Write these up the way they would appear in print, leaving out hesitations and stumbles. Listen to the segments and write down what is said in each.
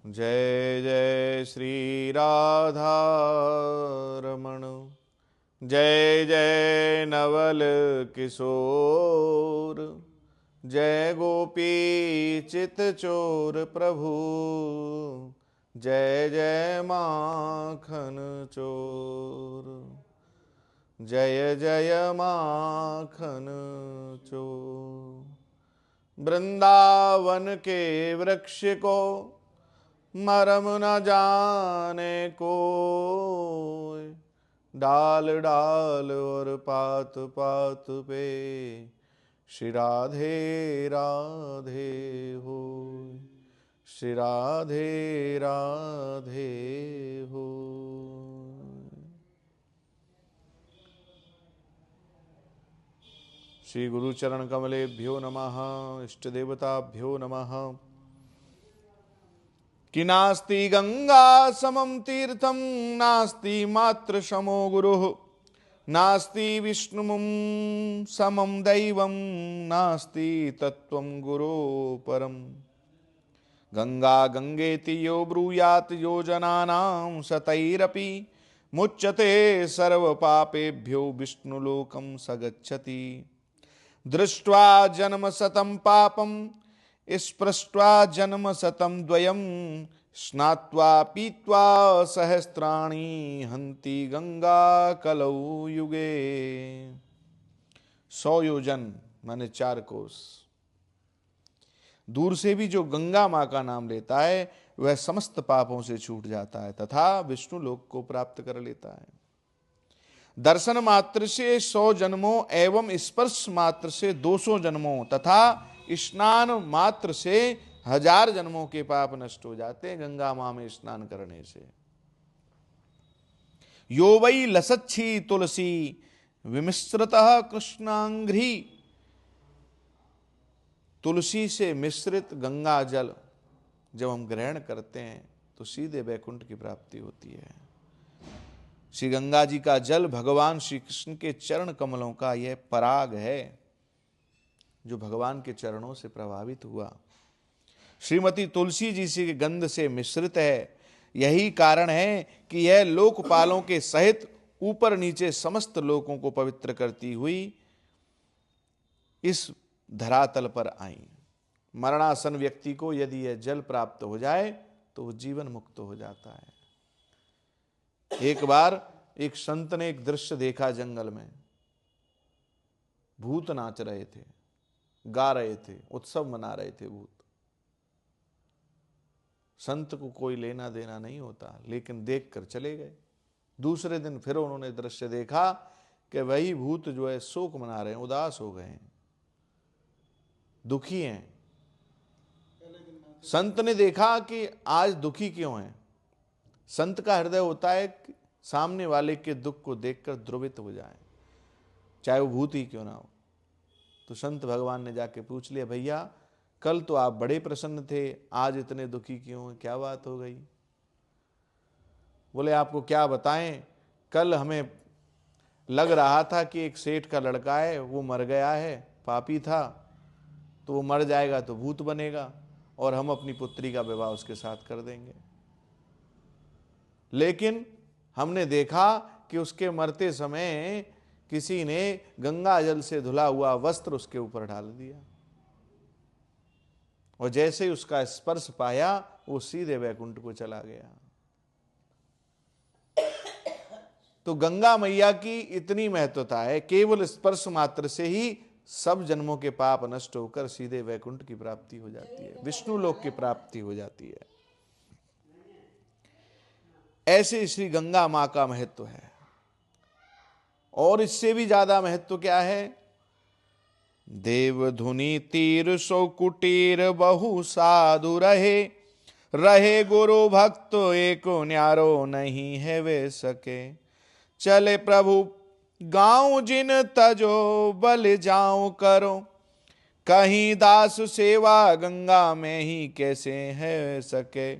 जय जय श्री राधा रमण, जय जय नवल किशोर, जय गोपी चित चोर प्रभु, जय जय माखन चोर, जय जय माखन चोर। वृंदावन के वृक्ष को मरम न जाने कोय, डाल डाल और पात पात पे श्री राधे राधे हो, श्री राधे राधे हो। श्री गुरु चरण कमलेभ्यो नमः, इष्ट देवताभ्यो नमः। कि नास्ति गंगा समम तीर्थम, नास्ति मात्र समो गुरुः, नास्ति विष्णुमुं समं दैवं, नास्ति तत्त्वं गुरो परम। गंगा गंगेति यो ब्रूयात् योजनानां शतैरपि, मुच्यते सर्व पापेभ्यो विष्णुलोकं स गच्छति। दृष्ट्वा जन्म शतं पापं, स्पृष्ट्वा जन्म शतं द्वयं, स्नात्वा पीत्वा सहस्राणि हन्ति गंगा कलौ युगे। 100 योजन माने 4 कोस दूर से भी जो गंगा माँ का नाम लेता है वह समस्त पापों से छूट जाता है तथा विष्णु लोक को प्राप्त कर लेता है। दर्शन मात्र से 100 जन्मों एवं स्पर्श मात्र से 200 जन्मों तथा स्नान मात्र से 1000 जन्मों के पाप नष्ट हो जाते हैं गंगा मां में स्नान करने से। यो वै लसच्छी तुलसी विमिश्रतः कृष्णांघ्रि, तुलसी से मिश्रित गंगा जल जब हम ग्रहण करते हैं तो सीधे वैकुंठ की प्राप्ति होती है। श्री गंगा जी का जल भगवान श्री कृष्ण के चरण कमलों का यह पराग है जो भगवान के चरणों से प्रभावित हुआ। श्रीमती तुलसी जी से गंध से मिश्रित है। यही कारण है कि यह लोकपालों के सहित ऊपर नीचे समस्त लोकों को पवित्र करती हुई इस धरातल पर आई। मरणासन व्यक्ति को यदि यह जल प्राप्त हो जाए तो वो जीवन मुक्त हो जाता है। एक बार एक संत ने एक दृश्य देखा, जंगल में भूत नाच रहे थे, गा रहे थे, उत्सव मना रहे थे भूत। संत को कोई लेना देना नहीं होता, लेकिन देखकर चले गए। दूसरे दिन फिर उन्होंने दृश्य देखा कि वही भूत जो है शोक मना रहे हैं, उदास हो गए हैं, दुखी हैं। संत ने देखा कि आज दुखी क्यों हैं। संत का हृदय होता है कि सामने वाले के दुख को देखकर द्रवित हो जाए, चाहे वो भूत ही क्यों ना हो। तो संत भगवान ने जाके पूछ लिया, भैया कल तो आप बड़े प्रसन्न थे, आज इतने दुखी क्यों हैं, क्या बात हो गई। बोले आपको क्या बताएं, कल हमें लग रहा था कि एक सेठ का लड़का है, वो मर गया है, पापी था, तो वो मर जाएगा तो भूत बनेगा और हम अपनी पुत्री का विवाह उसके साथ कर देंगे। लेकिन हमने देखा कि उसके मरते समय किसी ने गंगा जल से धुला हुआ वस्त्र उसके ऊपर डाल दिया और जैसे ही उसका स्पर्श पाया वो सीधे वैकुंठ को चला गया। तो गंगा मैया की इतनी महत्वता है, केवल स्पर्श मात्र से ही सब जन्मों के पाप नष्ट होकर सीधे वैकुंठ की प्राप्ति हो जाती है, विष्णु लोक की प्राप्ति हो जाती है। ऐसे श्री गंगा मां का महत्व है। और इससे भी ज्यादा महत्व क्या है। देव धुनि तीर सो कुटीर बहु साधु रहे, रहे गुरु भक्त एको न्यारो नहीं है वे सके। चले प्रभु गाँव जिन तजो बल जाऊं करो, कहीं दास सेवा गंगा में ही कैसे है सके।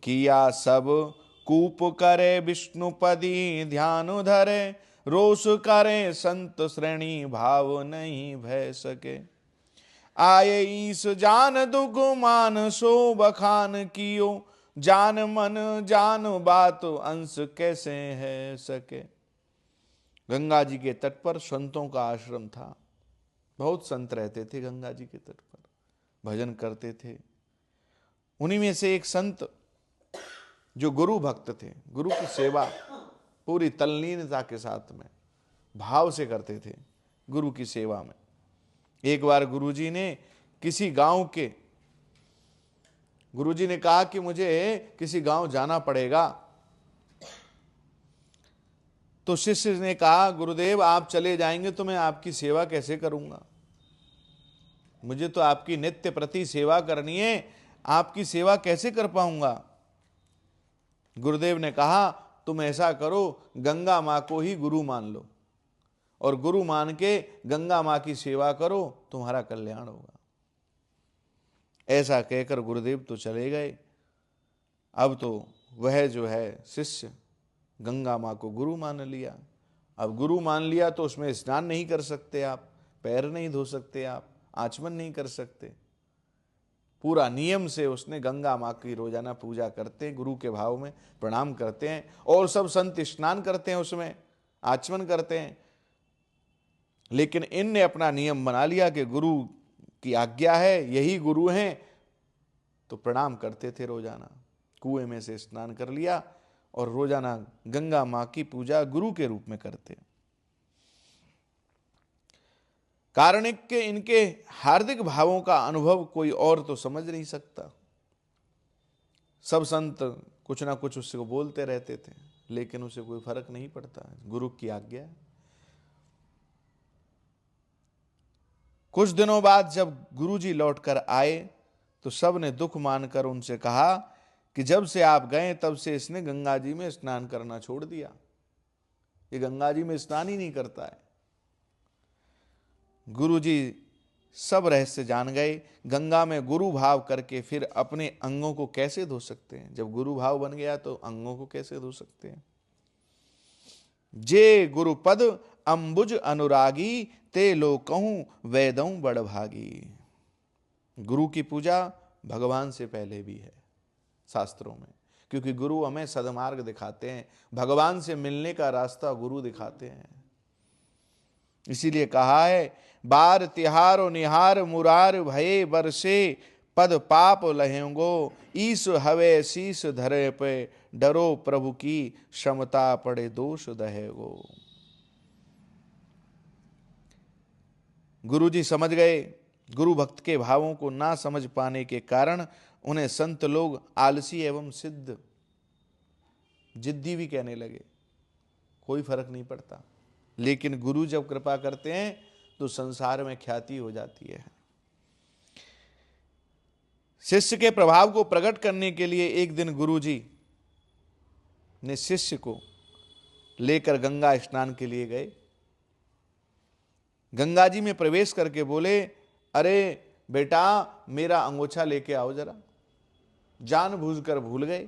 किया सब कूप करे विष्णुपदी ध्यान धरे, रोष करे संत श्रेणी भाव नहीं भय सके। आये ईस जान दुख मान सो बखान कियो, जान मन जान बात अंश कैसे है सके। गंगा जी के तट पर संतों का आश्रम था। बहुत संत रहते थे गंगा जी के तट पर, भजन करते थे। उन्हीं में से एक संत जो गुरु भक्त थे, गुरु की सेवा पूरी तल्लीनता के साथ में भाव से करते थे गुरु की सेवा में। एक बार गुरुजी ने किसी गांव के, गुरुजी ने कहा कि मुझे किसी गांव जाना पड़ेगा। तो शिष्य ने कहा, गुरुदेव आप चले जाएंगे तो मैं आपकी सेवा कैसे करूंगा, मुझे तो आपकी नित्य प्रति सेवा करनी है, आपकी सेवा कैसे कर पाऊंगा। गुरुदेव ने कहा, तुम ऐसा करो, गंगा मां को ही गुरु मान लो और गुरु मान के गंगा मां की सेवा करो, तुम्हारा कल्याण होगा। ऐसा कहकर गुरुदेव तो चले गए। अब तो वह जो है शिष्य गंगा मां को गुरु मान लिया। अब गुरु मान लिया तो उसमें स्नान नहीं कर सकते आप, पैर नहीं धो सकते आप, आचमन नहीं कर सकते। पूरा नियम से उसने गंगा मां की रोजाना पूजा करते, गुरु के भाव में प्रणाम करते हैं, और सब संत स्नान करते हैं, उसमें आचमन करते हैं। लेकिन इनने अपना नियम बना लिया कि गुरु की आज्ञा है, यही गुरु हैं, तो प्रणाम करते थे रोजाना। कुएं में से स्नान कर लिया और रोजाना गंगा मां की पूजा गुरु के रूप में करते। कारणिक के इनके हार्दिक भावों का अनुभव कोई और तो समझ नहीं सकता। सब संत कुछ ना कुछ उससे बोलते रहते थे, लेकिन उसे कोई फर्क नहीं पड़ता, गुरु की आज्ञा है। कुछ दिनों बाद जब गुरुजी लौटकर आए तो सब ने दुख मानकर उनसे कहा कि जब से आप गए तब से इसने गंगा जी में स्नान करना छोड़ दिया, ये गंगा जी में स्नान ही नहीं करता है। गुरुजी सब रहस्य जान गए। गंगा में गुरु भाव करके फिर अपने अंगों को कैसे धो सकते हैं, जब गुरु भाव बन गया तो अंगों को कैसे धो सकते हैं। जे गुरुपद अंबुज अनुरागी, ते लो कहूं वेदों बड़ भागी। गुरु की पूजा भगवान से पहले भी है शास्त्रों में, क्योंकि गुरु हमें सदमार्ग दिखाते हैं, भगवान से मिलने का रास्ता गुरु दिखाते हैं। इसीलिए कहा है, बार तिहारो निहार मुरार भये बरसे, पद पाप लहेंगो, ईस हवे शीस धरे पे, डरो प्रभु की क्षमता पड़े दोष दहेगो। गुरुजी समझ गए। गुरु भक्त के भावों को ना समझ पाने के कारण उन्हें संत लोग आलसी एवं सिद्ध, जिद्दी भी कहने लगे। कोई फर्क नहीं पड़ता, लेकिन गुरु जब कृपा करते हैं तो संसार में ख्याति हो जाती है। शिष्य के प्रभाव को प्रकट करने के लिए एक दिन गुरुजी ने शिष्य को लेकर गंगा स्नान के लिए गए। गंगा जी में प्रवेश करके बोले, अरे बेटा मेरा अंगोछा लेके आओ जरा। जानबूझकर भूल गए,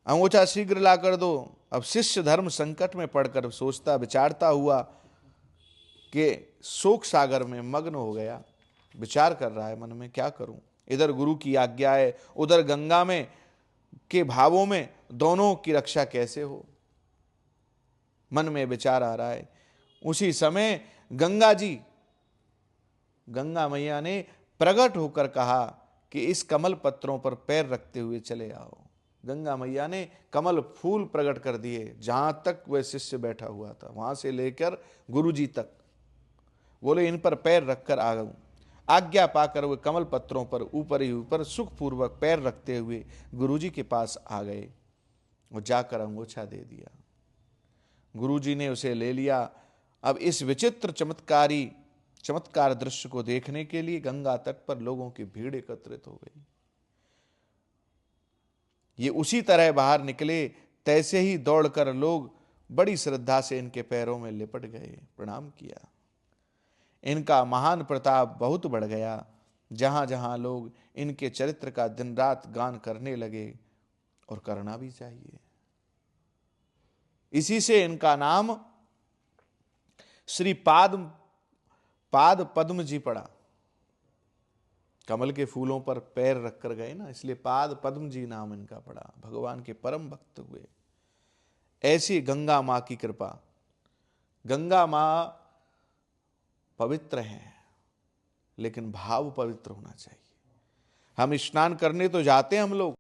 अंगोछा शीघ्र ला कर दो। अब शिष्य धर्म संकट में पड़कर सोचता विचारता हुआ कि शोक सागर में मग्न हो गया। विचार कर रहा है मन में, क्या करूं, इधर गुरु की आज्ञा है, उधर गंगा में के भावों में, दोनों की रक्षा कैसे हो, मन में विचार आ रहा है। उसी समय गंगा मैया ने प्रकट होकर कहा कि इस कमल पत्रों पर पैर रखते हुए चले आओ। गंगा मैया ने कमल फूल प्रकट कर दिए, जहां तक वह शिष्य बैठा हुआ था वहां से लेकर गुरुजी तक। बोले इन पर पैर रखकर आ गऊं। आज्ञा पाकर वे कमल पत्रों पर ऊपर ही ऊपर सुखपूर्वक पैर रखते हुए गुरुजी के पास आ गए और जाकर अंगोछा दे दिया। गुरुजी ने उसे ले लिया। अब इस विचित्र चमत्कार दृश्य को देखने के लिए गंगा तट पर लोगों की भीड़ एकत्रित हो गई। ये उसी तरह बाहर निकले, तैसे ही दौड़कर लोग बड़ी श्रद्धा से इनके पैरों में लिपट गए, प्रणाम किया। इनका महान प्रताप बहुत बढ़ गया। जहां जहां लोग इनके चरित्र का दिन रात गान करने लगे, और करना भी चाहिए। इसी से इनका नाम श्री पाद पद्म जी पड़ा। कमल के फूलों पर पैर रखकर गए ना, इसलिए पाद पद्म जी नाम इनका पड़ा, भगवान के परम भक्त हुए। ऐसी गंगा माँ की कृपा। गंगा माँ पवित्र हैं, लेकिन भाव पवित्र होना चाहिए। हम स्नान करने तो जाते हैं हम लोग,